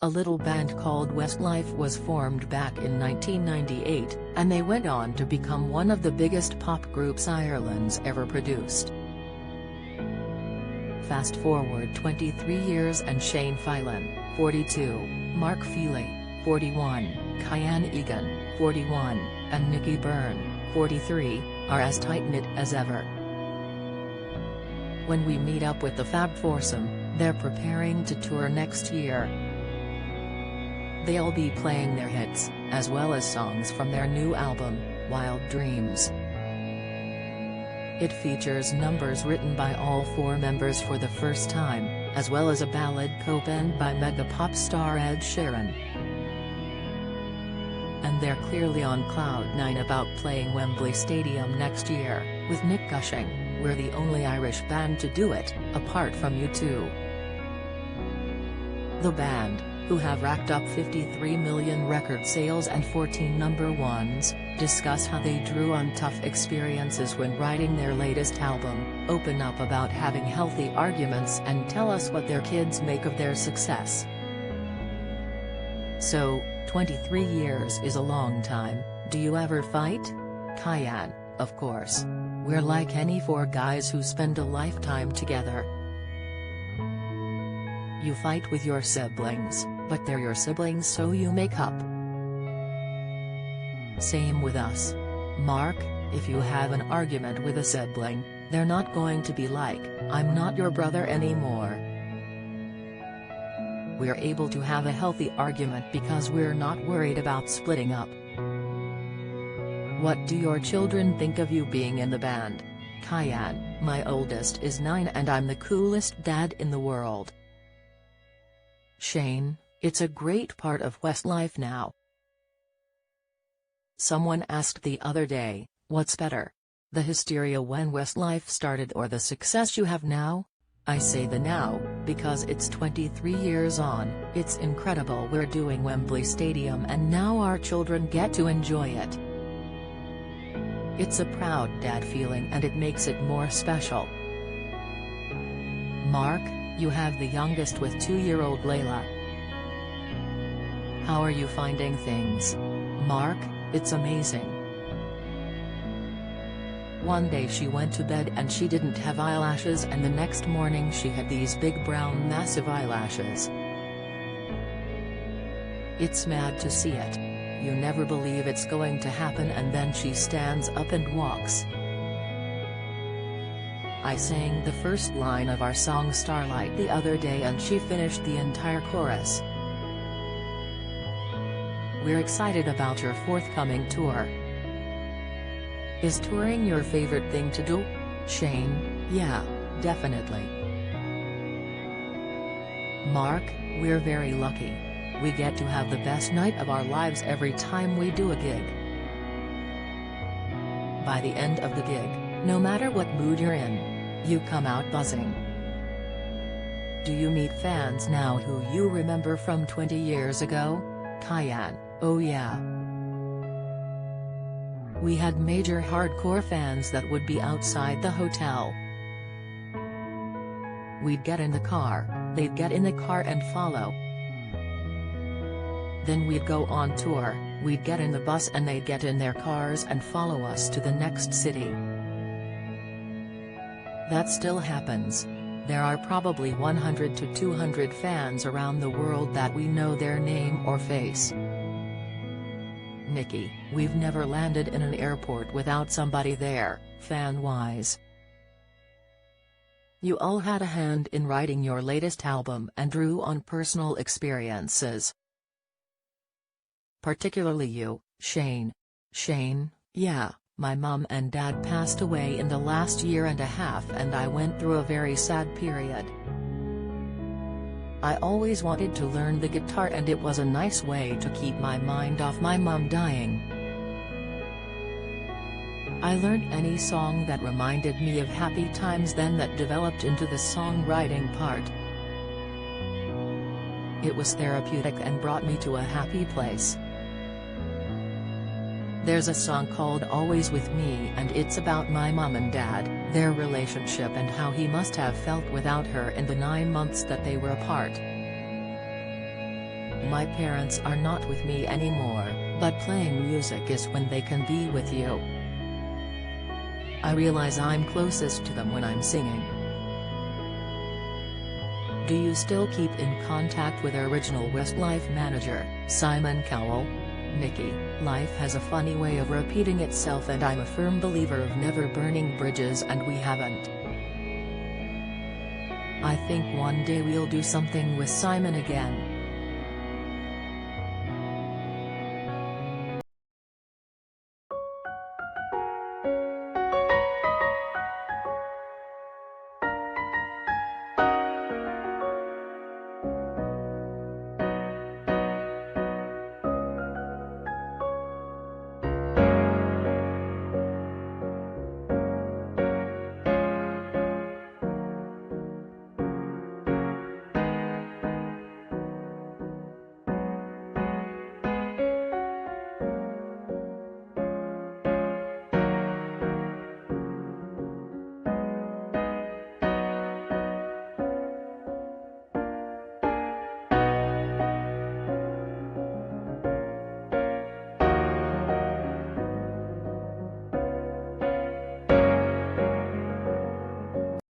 A little band called Westlife was formed back in 1998, and they went on to become one of the biggest pop groups Ireland's ever produced. Fast forward 23 years and Shane Phelan, 42, Mark Feely, 41, Kyan Egan, 41, and Nicky Byrne, 43, are as tight-knit as ever. When we meet up with the Fab Foursome, they're preparing to tour next year. They'll be playing their hits, as well as songs from their new album, Wild Dreams. It features numbers written by all four members for the first time, as well as a ballad co-penned by mega pop star Ed Sheeran. And they're clearly on cloud nine about playing Wembley Stadium next year, with Nick gushing, "We're the only Irish band to do it, apart from U2." The band, who have racked up 53 million record sales and 14 number ones, discuss how they drew on tough experiences when writing their latest album, open up about having healthy arguments and tell us what their kids make of their success. So, 23 years is a long time. Do you ever fight? Kyan, of course. We're like any four guys who spend a lifetime together. You fight with your siblings, but they're your siblings, so you make up. Same with us. Mark, if you have an argument with a sibling, they're not going to be like, "I'm not your brother anymore." We're able to have a healthy argument because we're not worried about splitting up. What do your children think of you being in the band? Kyan, my oldest is 9 and I'm the coolest dad in the world. Shane, it's a great part of Westlife now. Someone asked the other day, what's better? The hysteria when Westlife started or the success you have now? I say the now, because it's 23 years on, it's incredible we're doing Wembley Stadium and now our children get to enjoy it. It's a proud dad feeling and it makes it more special. Mark, you have the youngest with 2-year-old Layla. How are you finding things? Mark, it's amazing. One day she went to bed and she didn't have eyelashes and the next morning she had these big brown massive eyelashes. It's mad to see it. You never believe it's going to happen and then she stands up and walks. I sang the first line of our song Starlight the other day and she finished the entire chorus. We're excited about your forthcoming tour. Is touring your favorite thing to do? Shane, yeah, definitely. Mark, we're very lucky. We get to have the best night of our lives every time we do a gig. By the end of the gig, no matter what mood you're in, you come out buzzing. Do you meet fans now who you remember from 20 years ago? Kyan, oh yeah. We had major hardcore fans that would be outside the hotel. We'd get in the car, they'd get in the car and follow. Then we'd go on tour, we'd get in the bus and they'd get in their cars and follow us to the next city. That still happens. There are probably 100 to 200 fans around the world that we know their name or face. Nikki, we've never landed in an airport without somebody there, fan-wise. You all had a hand in writing your latest album and drew on personal experiences. Particularly you, Shane. Shane, yeah, my mom and dad passed away in the last year and a half and I went through a very sad period. I always wanted to learn the guitar and it was a nice way to keep my mind off my mom dying. I learned any song that reminded me of happy times then that developed into the songwriting part. It was therapeutic and brought me to a happy place. There's a song called Always With Me and it's about my mom and dad, their relationship and how he must have felt without her in the 9 months that they were apart. My parents are not with me anymore, but playing music is when they can be with you. I realize I'm closest to them when I'm singing. Do you still keep in contact with original Westlife manager, Simon Cowell? Nikki, life has a funny way of repeating itself and I'm a firm believer of never burning bridges and we haven't. I think one day we'll do something with Simon again.